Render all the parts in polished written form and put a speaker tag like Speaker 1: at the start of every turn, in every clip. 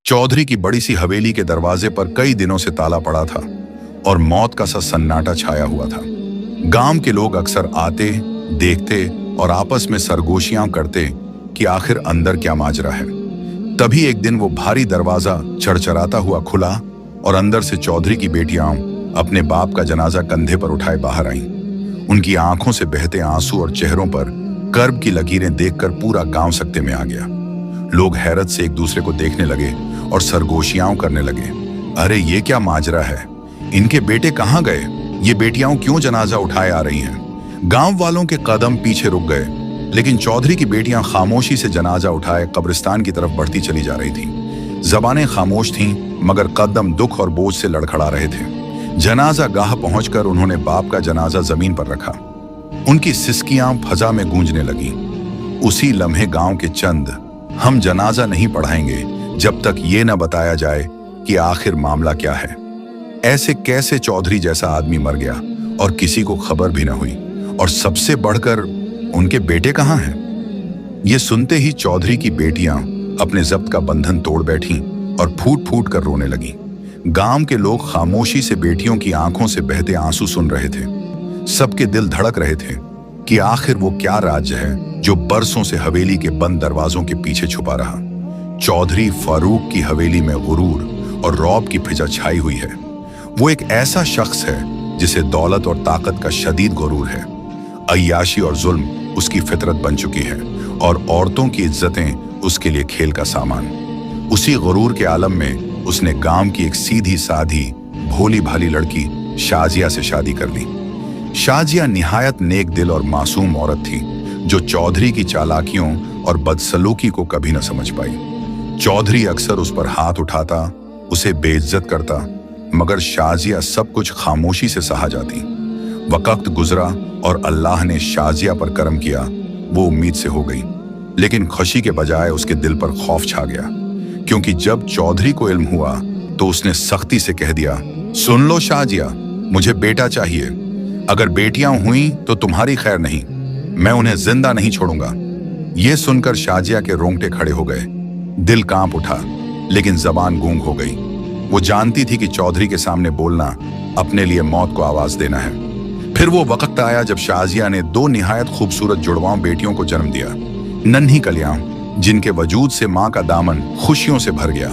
Speaker 1: चौधरी की बड़ी सी हवेली के दरवाजे पर कई दिनों से ताला पड़ा था और मौत का सा सन्नाटा छाया हुआ था। गांव के लोग अक्सर आते, देखते और आपस में सरगोशियां करते कि आखिर अंदर क्या माजरा है। तभी एक दिन वो भारी दरवाजा चरचराता हुआ खुला और अंदर से चौधरी की बेटियां अपने बाप का जनाजा कंधे पर उठाए बाहर आईं। उनकी आंखों से बहते आंसू और चेहरों पर कर्ब की लकीरें देखकर पूरा गांव सकते में आ गया। लोग हैरत से एक दूसरे को देखने लगे और सरगोशियां करने लगे। अरे ये क्या माजरा है, इनके बेटे कहाँ गए, ये बेटियां क्यों जनाजा उठाए आ रही हैं। गांव वालों के कदम पीछे रुक गए, लेकिन चौधरी की बेटियां खामोशी से जनाजा उठाए कब्रिस्तान की तरफ बढ़ती चली जा रही थीं। जबानें खामोश थीं, मगर कदम दुख और बोझ से लड़खड़ा रहे थे। जनाजा गाह पहुंचकर उन्होंने बाप का जनाजा जमीन पर रखा। उनकी सिसकियां फजा में गूंजने लगी। उसी लम्हे गांव के चंद हम जनाजा नहीं पढ़ाएंगे जब तक ये न बताया जाए कि आखिर मामला क्या है। ऐसे कैसे चौधरी जैसा आदमी मर गया और किसी को खबर भी न हुई, और सबसे बढ़कर उनके बेटे कहाँ हैं। ये सुनते ही चौधरी की बेटियां अपने जब्त का बंधन तोड़ बैठीं और फूट फूट कर रोने लगीं। गांव के लोग खामोशी से बेटियों की आंखों से बहते आंसू सुन रहे थे। सबके दिल धड़क रहे थे कि आखिर वो क्या राज्य है जो बरसों से हवेली के बंद दरवाजों के पीछे छुपा रहा। चौधरी फारूक की हवेली में गुरूर और रौब की फिजा छाई हुई है। वो एक ऐसा शख्स है जिसे दौलत और ताकत का शदीद गुरूर है। अय्याशी और जुल्म उसकी फितरत बन चुकी है और औरतों की इज्जतें उसके लिए खेल का सामान। उसी गुरूर के आलम में उसने गांव की एक सीधी साधी भोली भाली लड़की शाजिया से शादी कर ली। शाजिया निहायत नेक दिल और मासूम औरत थी जो चौधरी की चालाकियों और बदसलूकी को कभी न समझ पाई। चौधरी अक्सर उस पर हाथ उठाता, उसे बेइज्जत करता, मगर शाजिया सब कुछ खामोशी से सहा जाती। वक्त गुजरा और अल्लाह ने शाजिया पर करम किया। वो उम्मीद से हो गई, लेकिन खुशी के बजाय उसके दिल पर खौफ छा गया, क्योंकि जब चौधरी को इल्म हुआ तो उसने सख्ती से कह दिया, सुन लो शाजिया, मुझे बेटा चाहिए। अगर बेटियां हुई तो तुम्हारी खैर नहीं, मैं उन्हें जिंदा नहीं छोड़ूंगा। ये सुनकर शाजिया के रोंगटे खड़े हो गए। दिल कांप उठा, लेकिन जबान गूंग हो गई। वो जानती थी कि चौधरी के सामने बोलना अपने लिए मौत को आवाज देना है। फिर वो वक्त आया जब शाजिया ने दो निहायत खूबसूरत जुड़वां बेटियों को जन्म दिया। नन्ही कलियां जिनके वजूद से माँ का दामन खुशियों से भर गया।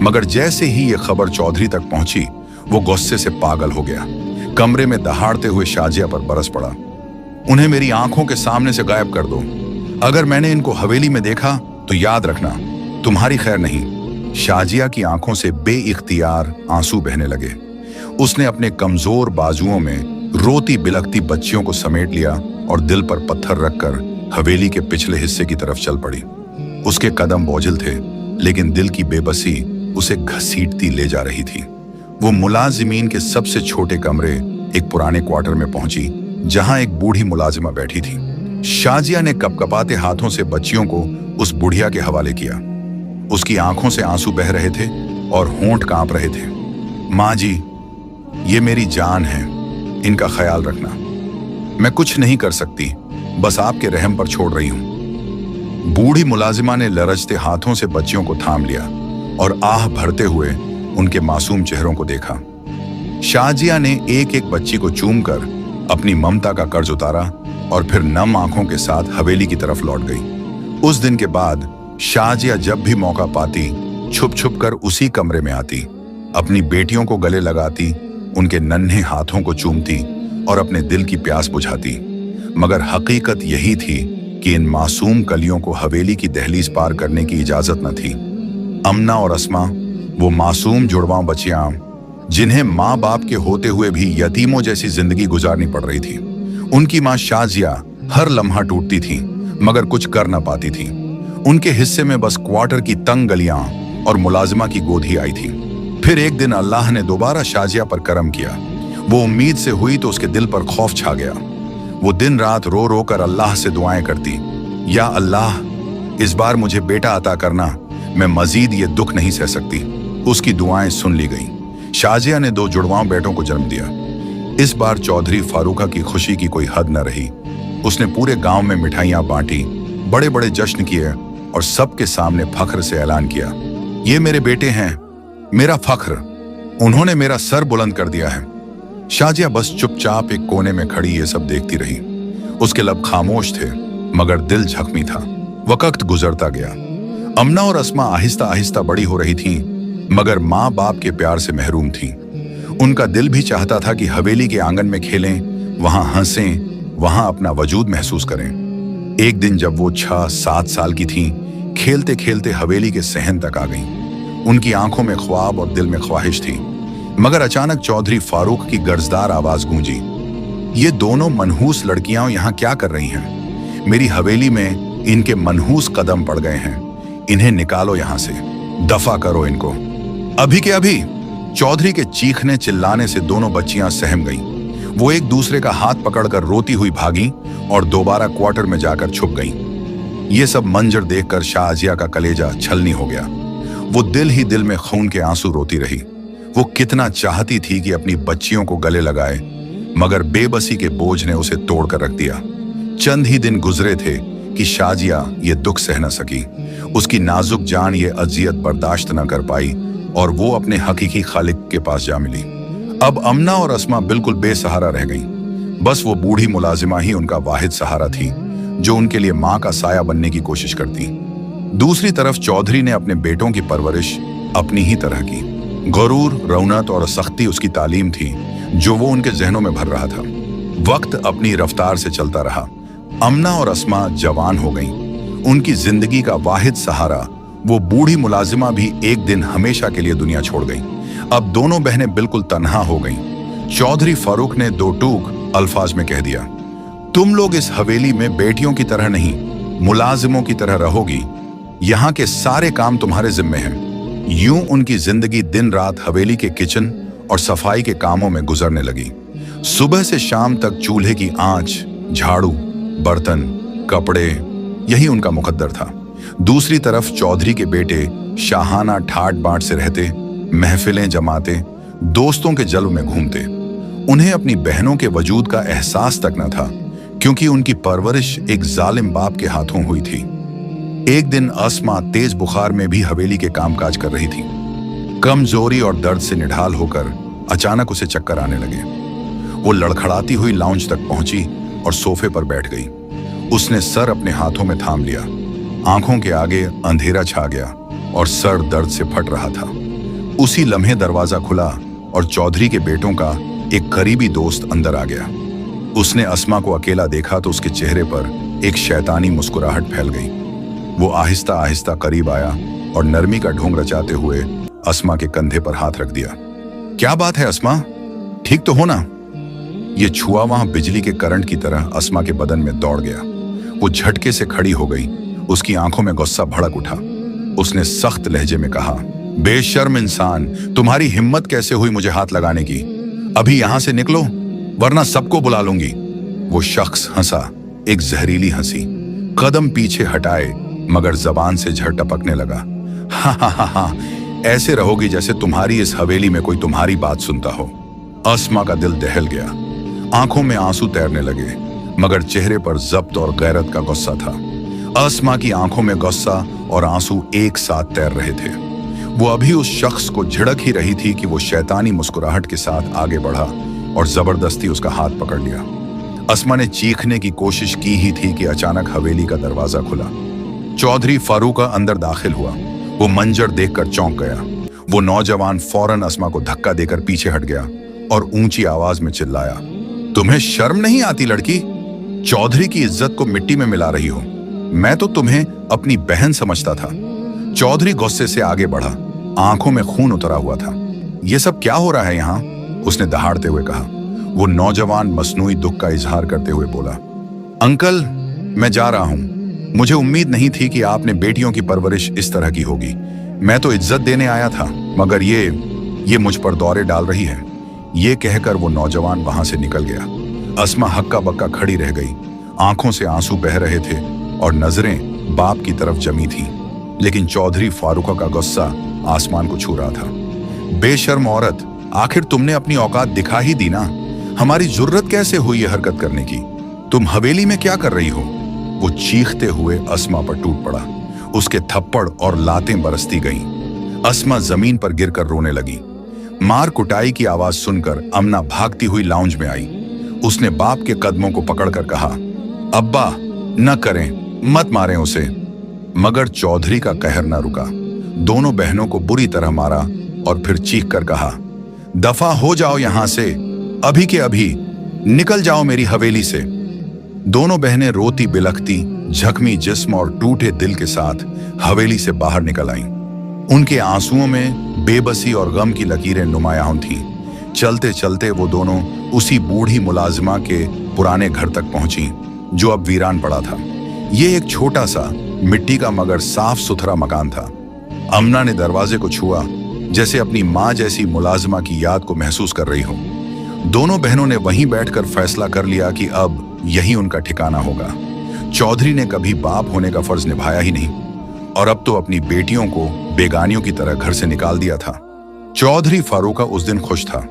Speaker 1: मगर जैसे ही ये खबर चौधरी तक पहुंची, वो गुस्से से पागल हो गया। कमरे में दहाड़ते हुए शाजिया पर बरस पड़ा। उन्हें मेरी आंखों के सामने से गायब कर दो। अगर मैंने इनको हवेली में देखा तो याद रखना, तुम्हारी खैर नहीं। शाजिया की आंखों से बेइख्तियार आंसू बहने लगे। उसने अपने कमजोर बाजुओं में रोती बिलखती बच्चियों को समेट लिया और दिल पर पत्थर रखकर हवेली के पिछले हिस्से की तरफ चल पड़ी। उसके कदम बोझिल थे, लेकिन दिल की बेबसी उसे घसीटती ले जा रही थी। वो मुलाजिमीन के सबसे छोटे कमरे, एक पुराने क्वार्टर में पहुंची, जहां एक बूढ़ी मुलाजिमा बैठी थी। शाजिया ने कपकपाते हाथों से बच्चियों को उस बुढ़िया के हवाले किया। उसकी आंखों से आंसू बह रहे थे और होंठ कांप रहे थे। माँ जी, ये मेरी जान है, इनका ख्याल रखना। मैं कुछ नहीं कर सकती, बस आपके रहम पर छोड़ रही हूं। बूढ़ी मुलाजिमा ने लरजते हाथों से बच्चियों को थाम लिया और आह भरते हुए उनके मासूम चेहरों को देखा। शाजिया ने एक एक बच्ची को चूमकर अपनी ममता का कर्ज उतारा और फिर नम आंखों के साथ हवेली की तरफ लौट गई। उस दिन के बाद शाजिया जब भी मौका पाती छुप छुप कर उसी कमरे में आती, अपनी बेटियों को गले लगाती, उनके नन्हे हाथों को चूमती और अपने दिल की प्यास बुझाती। मगर हकीकत यही थी कि इन मासूम कलियों को हवेली की दहलीज पार करने की इजाजत न थी। अमना और अस्मा, वो मासूम जुड़वां बच्चियां जिन्हें माँ बाप के होते हुए भी यतीमों जैसी जिंदगी गुजारनी पड़ रही थी। उनकी माँ शाजिया हर लम्हा टूटती थी, मगर कुछ कर न पाती थी। उनके हिस्से में बस क्वार्टर की तंग गलियां और मुलाजिमा की गोद ही आई थी। फिर एक दिन अल्लाह ने दोबारा शाजिया पर करम किया। वो उम्मीद से हुई तो उसके दिल पर खौफ छा गया। वो दिन रात रो रो कर अल्लाह से दुआएं करती, या अल्लाह, इस बार मुझे बेटा अता करना, मैं मजीद ये दुख नहीं सह सकती। उसकी दुआएं सुन ली गईं। शाजिया ने दो जुड़वां बेटों को जन्म दिया। इस बार चौधरी फारूका की खुशी की कोई हद न रही। उसने पूरे गांव में मिठाइयां बांटी, बड़े बड़े जश्न किए और सबके सामने फख्र से ऐलान किया, ये मेरे बेटे हैं, मेरा फख्र। उन्होंने मेरा सर बुलंद कर दिया है। शाजिया बस चुपचाप एक कोने में खड़ी ये सब देखती रही। उसके लब खामोश थे मगर दिल जख्मी था। वक्त गुजरता गया। अमना और अस्मा आहिस्ता आहिस्ता बड़ी हो रही थीं, मगर माँ बाप के प्यार से महरूम थीं। उनका दिल भी चाहता था कि हवेली के आंगन में खेलें, वहां हंसें, वहां अपना वजूद महसूस करें। एक दिन जब वो 6-7 साल की थीं, खेलते खेलते हवेली के सहन तक आ गईं। उनकी आंखों में ख्वाब और दिल में ख्वाहिश थी। मगर अचानक चौधरी फारूक की गर्जदार आवाज गूंजी, ये दोनों मनहूस लड़कियां यहाँ क्या कर रही हैं? मेरी हवेली में इनके मनहूस कदम पड़ गए हैं। इन्हें निकालो यहाँ से, दफा करो इनको अभी के अभी। चौधरी के चीखने चिल्लाने से दोनों बच्चियां सहम गईं। वो एक दूसरे का हाथ पकड़कर रोती हुई भागी और दोबारा क्वार्टर में जाकर छुप गईं। ये सब मंजर देखकर शाजिया का कलेजा छलनी हो गया। वो दिल ही दिल में खून के आंसू रोती रही। वो कितना चाहती थी कि अपनी बच्चियों को गले लगाए, मगर बेबसी के बोझ ने उसे तोड़कर रख दिया। चंद ही दिन गुजरे थे कि शाजिया ये दुख सह न सकी। उसकी नाजुक जान ये अजियत बर्दाश्त न कर पाई और वो अपने हकीकी खालिक के पास जा मिली। अब अमना और अस्मा बिल्कुल बेसहारा रह गईं। बस वो बूढ़ी मुलाजिमा ही उनका वाहिद सहारा थी, जो उनके लिए माँ का साया बनने की कोशिश करती। दूसरी तरफ चौधरी ने अपने बेटों की परवरिश अपनी ही तरह की। गरूर, रौनक और सख्ती उसकी तालीम थी, जो वो उनके जहनों में भर रहा था। वक्त अपनी रफ्तार से चलता रहा। अमना और अस्मा जवान हो गईं। उनकी जिंदगी का वाहिद सहारा वो बूढ़ी मुलाजिमा भी एक दिन हमेशा के लिए दुनिया छोड़ गई। अब दोनों बहनें बिल्कुल तन्हा हो गईं। चौधरी फारूक ने दो टूक अल्फाज में कह दिया, तुम लोग इस हवेली में बेटियों की तरह नहीं, मुलाजिमों की तरह रहोगी। यहाँ के सारे काम तुम्हारे जिम्मे हैं। यूं उनकी जिंदगी दिन रात हवेली के किचन और सफाई के कामों में गुजरने लगी। सुबह से शाम तक चूल्हे की आंच, झाड़ू, बर्तन, कपड़े, यही उनका मुकद्दर था। दूसरी तरफ चौधरी के बेटे शाहाना ठाट बाट से रहते, महफिलें जमाते, दोस्तों के जल्व में घूमते। उन्हें अपनी बहनों के वजूद का एहसास तक न था, क्योंकि उनकी परवरिश एक जालिम बाप के हाथों हुई थी। एक दिन अस्मा तेज बुखार में भी हवेली के कामकाज कर रही थी। कमजोरी और दर्द से निढाल होकर अचानक उसे चक्कर आने लगे। वो लड़खड़ाती हुई लाउंज तक पहुंची और सोफे पर बैठ गई। उसने सर अपने हाथों में थाम लिया। आंखों के आगे अंधेरा छा गया और सर दर्द से फट रहा था। उसी लम्हे दरवाजा खुला और चौधरी के बेटों का एक करीबी दोस्त अंदर आ गया। उसने अस्मा को अकेला देखा तो उसके चेहरे पर एक शैतानी मुस्कुराहट फैल गई। वो आहिस्ता आहिस्ता करीब आया और नरमी का ढोंग रचाते हुए अस्मा के कंधे पर हाथ रख दिया। क्या बात है अस्मा, ठीक तो हो ना? ये छुआ वहां बिजली के करंट की तरह अस्मा के बदन में दौड़ गया। वो झटके से खड़ी हो गई। उसकी आंखों में गुस्सा भड़क उठा। उसने सख्त लहजे में कहा, बेशर्म इंसान, तुम्हारी हिम्मत कैसे हुई मुझे हाथ लगाने की? अभी यहां से निकलो वरना सबको बुला लूंगी। वो शख्स हंसा, एक जहरीली हंसी। कदम पीछे हटाए मगर जबान से झड़ टपकने लगा। हा हा हा हा, ऐसे रहोगी जैसे तुम्हारी इस हवेली में कोई तुम्हारी बात सुनता हो। अस्मा का दिल दहल गया। आंखों में आंसू तैरने लगे, मगर चेहरे पर जब्त और गैरत का गुस्सा था। अस्मा की आंखों में गुस्सा और आंसू एक साथ तैर रहे थे। वो अभी उस शख्स को झिड़क ही रही थी कि वो शैतानी मुस्कुराहट के साथ आगे बढ़ा और जबरदस्ती उसका हाथ पकड़ लिया। अस्मा ने चीखने की कोशिश की ही थी कि अचानक हवेली का दरवाजा खुला। चौधरी फारूक अंदर दाखिल हुआ। वो मंजर देखकर चौंक गया। वो नौजवान फौरन अस्मा को धक्का देकर पीछे हट गया और ऊंची आवाज में चिल्लाया, तुम्हें शर्म नहीं आती लड़की? चौधरी की इज्जत को मिट्टी में मिला रही हो। मैं तो तुम्हें अपनी बहन समझता था। चौधरी गुस्से से आगे बढ़ा। आंखों में खून उतरा हुआ था। ये सब क्या हो रहा है यहाँ? उसने दहाड़ते हुए कहा। वो नौजवान मसनूई दुख का इजहार करते हुए बोला, अंकल मैं जा रहा हूँ। मुझे उम्मीद नहीं थी कि आपने बेटियों की परवरिश इस तरह की होगी। मैं तो इज्जत देने आया था, मगर ये मुझ पर दौरे डाल रही है। ये कहकर वो नौजवान वहां से निकल गया। अस्मा हक्का बक्का खड़ी रह गई। आंखों से आंसू बह रहे थे और नजरें बाप की तरफ जमी थीं। लेकिन चौधरी फारूक का गुस्सा आसमान को छू रहा था। बेशर्म औरत, आखिर तुमने अपनी औकात दिखा ही दी ना। हमारी जुर्रत कैसे हुई ये हरकत करने की? तुम हवेली में क्या कर रही हो? वो चीखते हुए अस्मा पर टूट पड़ा। उसके थप्पड़ और लातें बरसती गईं। अस्मा जमीन पर गिरकर रोने लगी। मार कुटाई की आवाज सुनकर अमना भागती हुई लाउंज में आई। उसने बाप के कदमों को पकड़कर कहा, अब्बा न करें, मत मारें उसे। मगर चौधरी का कहर न रुका। दोनों बहनों को बुरी तरह मारा और फिर चीख कर कहा, दफा हो जाओ यहां से, अभी के अभी निकल जाओ मेरी हवेली से। दोनों बहनें रोती बिलखती, जख्मी जिस्म और टूटे दिल के साथ हवेली से बाहर निकल आईं। उनके आंसुओं में बेबसी और गम की लकीरें नुमायां थीं। चलते चलते वो दोनों उसी बूढ़ी मुलाजिमा के पुराने घर तक पहुंची, जो अब वीरान पड़ा था। ये एक छोटा सा मिट्टी का मगर साफ सुथरा मकान था। अमना ने दरवाजे को छुआ, जैसे अपनी माँ जैसी मुलाजिमा की याद को महसूस कर रही हो। दोनों बहनों ने वहीं बैठकर फैसला कर लिया कि अब यही उनका ठिकाना होगा। चौधरी ने कभी बाप होने का फर्ज निभाया ही नहीं, और अब तो अपनी बेटियों को बेगानियों की तरह घर से निकाल दिया था। चौधरी फारूका उस दिन खुश था।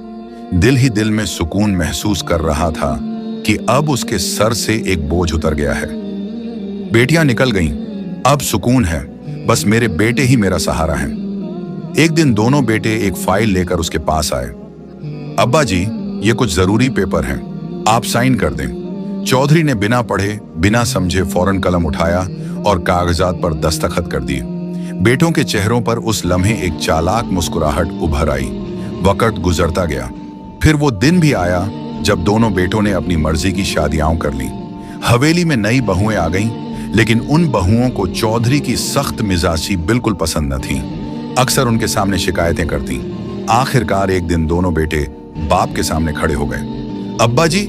Speaker 1: दिल ही दिल में सुकून महसूस कर रहा था कि अब उसके सर से एक बोझ उतर गया है। बेटियां निकल गईं, अब सुकून है, बस मेरे बेटे ही मेरा सहारा हैं। एक दिन दोनों बेटे एक फाइल लेकर उसके पास आए। अब्बा जी, ये कुछ जरूरी पेपर हैं, आप साइन कर दें। चौधरी ने बिना पढ़े बिना समझे फौरन कलम उठाया और कागजात पर दस्तखत कर दिए। बेटों के चेहरों पर उस लम्हे एक चालाक मुस्कुराहट उभर आई। वक्त गुजरता गया। फिर वो दिन भी आया जब दोनों बेटों ने अपनी मर्जी की शादियां कर ली। हवेली में नई बहुएं आ गईं, लेकिन उन बहुओं को चौधरी की सख्त मिजाजी बिल्कुल पसंद न थी। अक्सर उनके सामने शिकायतें करती। आखिरकार एक दिन दोनों बेटे बाप के सामने खड़े हो गए। अब्बा जी,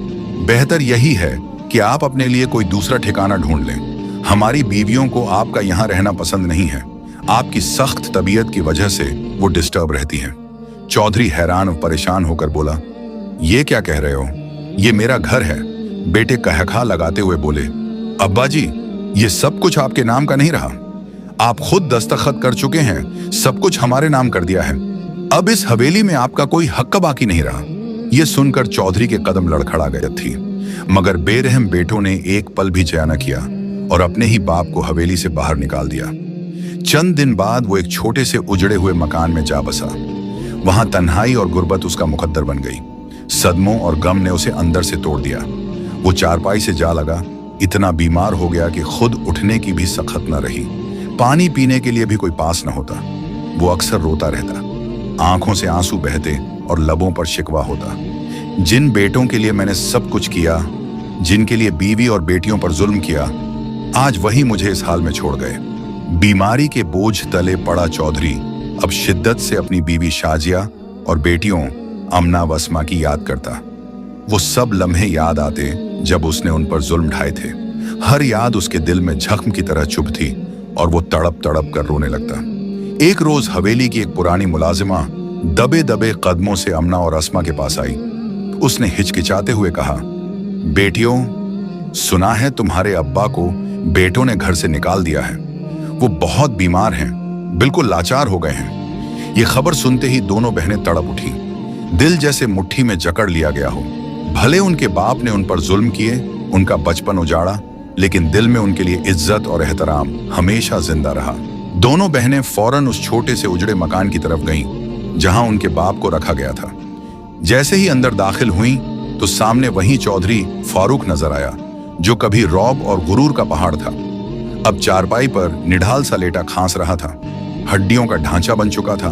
Speaker 1: बेहतर यही है कि आप अपने लिए कोई दूसरा ठिकाना ढूंढ लें। हमारी बीवियों को आपका यहाँ रहना पसंद नहीं है। आपकी सख्त तबीयत की वजह से वो डिस्टर्ब रहती हैं। चौधरी हैरान और परेशान होकर बोला, ये क्या कह रहे हो? ये मेरा घर है। बेटे कहखा लगाते हुए बोले, अब्बा जी, ये सब कुछ आपके नाम का नहीं रहा। आप खुद दस्तखत कर चुके हैं, सब कुछ हमारे नाम कर दिया है। अब इस हवेली में आपका कोई हक बाकी नहीं रहा। यह सुनकर चौधरी के कदम लड़खड़ा गए थी, मगर बेरहम बेटों ने एक पल भी जया न किया और अपने ही बाप को हवेली से बाहर निकाल दिया। चंद दिन बाद वो एक छोटे से उजड़े हुए मकान में जा बसा। वहां तन्हाई और गुर्बत उसका मुकद्दर बन गई। सदमों और गम ने उसे अंदर से तोड़ दिया। वो चारपाई से जा लगा, इतना बीमार हो गया कि खुद उठने की भी सख्त न रही। पानी पीने के लिए भी कोई पास न होता। वो अक्सर रोता रहता, आंखों से आंसू बहते और लबों पर शिकवा होता। जिन बेटों के लिए मैंने सब कुछ किया, जिनके लिए बीवी और बेटियों पर जुल्म किया, आज वही मुझे इस हाल में छोड़ गए। बीमारी के बोझ तले पड़ा चौधरी अब शिद्दत से अपनी बीवी शाजिया और बेटियों अमना व अस्मा की याद करता। वो सब लम्हे याद आते जब उसने उन पर जुल्म ढाए थे। हर याद उसके दिल में जख्म की तरह चुभती और वो तड़प तड़प कर रोने लगता। एक रोज हवेली की एक पुरानी मुलाजिमा दबे दबे कदमों से अमना और अस्मा के पास आई। उसने हिचकिचाते हुए कहा, बेटियों, सुना है तुम्हारे अब्बा को बेटों ने घर से निकाल दिया है। वो बहुत बीमार हैं, बिल्कुल लाचार हो गए हैं। ये खबर सुनते ही दोनों बहनें तड़प उठी। दिल जैसे मुट्ठी में जकड़ लिया गया हो। भले उनके बाप ने उन पर जुल्म किए, उनका बचपन उजाड़ा, लेकिन दिल में उनके लिए इज्जत और एहतराम हमेशा जिंदा रहा। दोनों बहनें फौरन उस छोटे से उजड़े मकान की तरफ गईं, जहां उनके बाप को रखा गया था। जैसे ही अंदर दाखिल हुईं, तो सामने वही चौधरी फारूक नजर आया, जो कभी रौब और गुरूर का पहाड़ था। अब चारपाई पर निढाल सा लेटा खांस रहा था। हड्डियों का ढांचा बन चुका था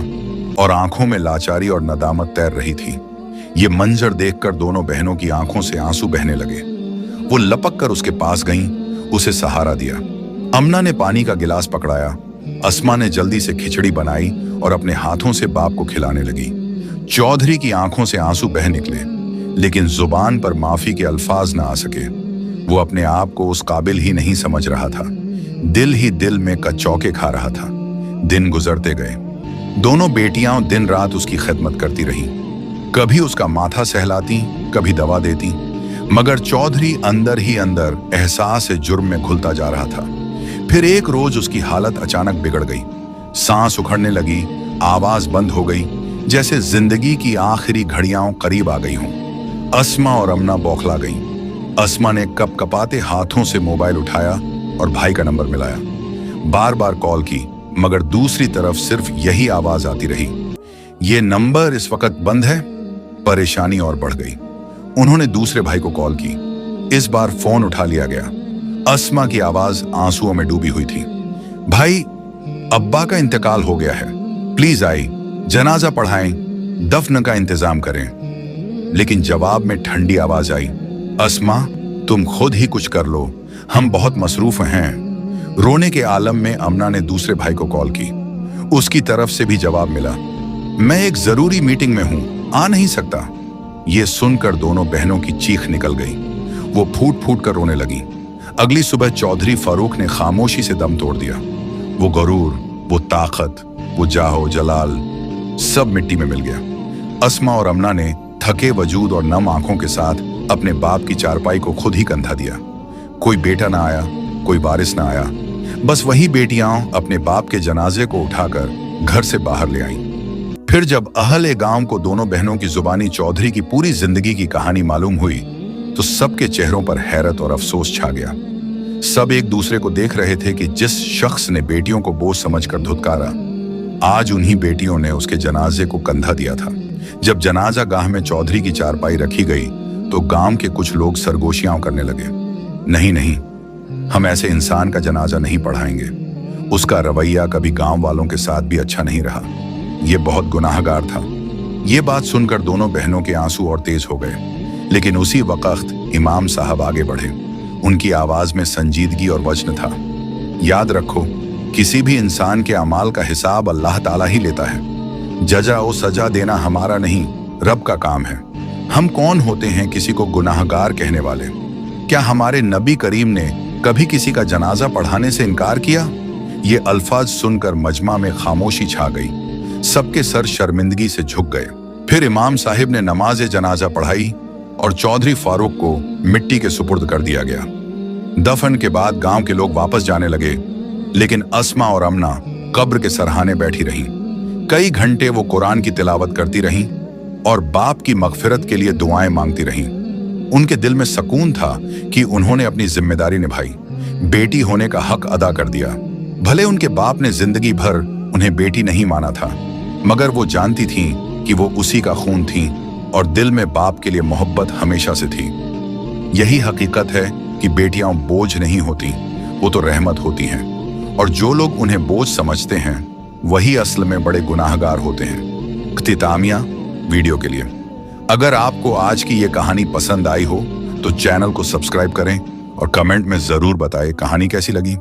Speaker 1: और आंखों में लाचारी और नदामत तैर रही थी। ये मंजर देखकर दोनों बहनों की आंखों से आंसू बहने लगे। वो लपक कर उसके पास गईं, उसे सहारा दिया। अमना ने पानी का गिलास पकड़ाया। अस्मा ने जल्दी से खिचड़ी बनाई और अपने हाथों से बाप को खिलाने लगी। चौधरी की आंखों से आंसू बह निकले, लेकिन जुबान पर माफी के अल्फाज न आ सके। वो अपने आप को उस काबिल ही नहीं समझ रहा था। दिल ही दिल में कचौके खा रहा था। दिन गुजरते गए। दोनों बेटियां दिन रात उसकी खिदमत करती रहीं। कभी उसका माथा सहलाती, कभी दवा देती, मगर चौधरी अंदर ही अंदर एहसास जुर्म में घुलता जा रहा था। फिर एक रोज उसकी हालत अचानक बिगड़ गई। सांस उखड़ने लगी, आवाज बंद हो गई, जैसे जिंदगी की आखिरी घड़ियां करीब आ गई हों। अस्मा और अमना बौखला गईं। अस्मा ने कपकपाते हाथों से मोबाइल उठाया और भाई का नंबर मिलाया। बार बार कॉल की, मगर दूसरी तरफ सिर्फ यही आवाज आती रही, ये नंबर इस वक्त बंद है। परेशानी और बढ़ गई। उन्होंने दूसरे भाई को कॉल की। इस बार फोन उठा लिया गया। अस्मा की आवाज आंसुओं में डूबी हुई थी। भाई, अब्बा का इंतकाल हो गया है, प्लीज आई, जनाजा पढ़ाएं, दफन का इंतजाम करें। लेकिन जवाब में ठंडी आवाज आई, अस्मा, तुम खुद ही कुछ कर लो, हम बहुत मसरूफ हैं। रोने के आलम में अमना ने दूसरे भाई को कॉल की। उसकी तरफ से भी जवाब मिला, मैं एक जरूरी मीटिंग में हूं, आ नहीं सकता। ये सुनकर दोनों बहनों की चीख निकल गई। वो फूट फूट कर रोने लगी। अगली सुबह चौधरी फारूक ने खामोशी से दम तोड़ दिया। वो गरूर, वो ताकत, वो जाहो जलाल सब मिट्टी में मिल गया। अस्मा और अमना ने थके वजूद और नम आंखों के साथ अपने बाप की चारपाई को खुद ही कंधा दिया। कोई बेटा ना आया, कोई वारिस ना आया, बस वही बेटियां अपने बाप के जनाजे को उठाकर घर से बाहर ले आईं। फिर जब अहले गांव को दोनों बहनों की जुबानी चौधरी की पूरी जिंदगी की कहानी मालूम हुई तो सबके चेहरों पर हैरत और अफसोस छा गया। सब एक दूसरे को देख रहे थे कि जिस शख्स ने बेटियों को बोझ समझकर धुतकारा, आज उन्हीं बेटियों ने उसके जनाजे को कंधा दिया था। जब जनाजा गाह में चौधरी की चारपाई रखी गई तो गांव के कुछ लोग सरगोशियां करने लगे। नहीं नहीं, हम ऐसे इंसान का जनाजा नहीं पढ़ाएंगे। उसका रवैया कभी गांव वालों के साथ भी अच्छा नहीं रहा। ये बहुत गुनाहगार था। ये बात सुनकर दोनों बहनों के आंसू और तेज हो गए। लेकिन उसी वक्त इमाम साहब आगे बढ़े। उनकी आवाज में संजीदगी और वजन था। याद रखो, किसी भी इंसान के अमाल का हिसाब अल्लाह ताला ही लेता है। जजा और सजा देना हमारा नहीं, रब का काम है। हम कौन होते हैं किसी को गुनाहगार कहने वाले? क्या हमारे नबी करीम ने कभी किसी का जनाजा पढ़ाने से इनकार किया? ये अल्फाज सुनकर मजमा में खामोशी छा गई। सबके सर शर्मिंदगी से झुक गए। फिर इमाम साहिब ने नमाज जनाजा पढ़ाई और चौधरी फारूक को मिट्टी के सुपुर्द कर दिया गया। दफन के बाद गांव के लोग वापस जाने लगे, लेकिन अस्मा और अमना कब्र के सरहाने बैठी रहीं। कई घंटे वो कुरान की तिलावत करती रहीं और बाप की मगफिरत के लिए दुआएं मांगती रहीं। उनके दिल में सुकून था कि उन्होंने अपनी जिम्मेदारी निभाई, बेटी होने का हक अदा कर दिया। भले उनके बाप ने जिंदगी भर उन्हें बेटी नहीं माना था, मगर वो जानती थीं कि वो उसी का खून थीं और दिल में बाप के लिए मोहब्बत हमेशा से थी। यही हकीकत है कि बेटियां बोझ नहीं होती, वो तो रहमत होती हैं। और जो लोग उन्हें बोझ समझते हैं वही असल में बड़े गुनाहगार होते हैं। इख्तितामिया वीडियो के लिए, अगर आपको आज की ये कहानी पसंद आई हो तो चैनल को सब्सक्राइब करें और कमेंट में जरूर बताएं कहानी कैसी लगी।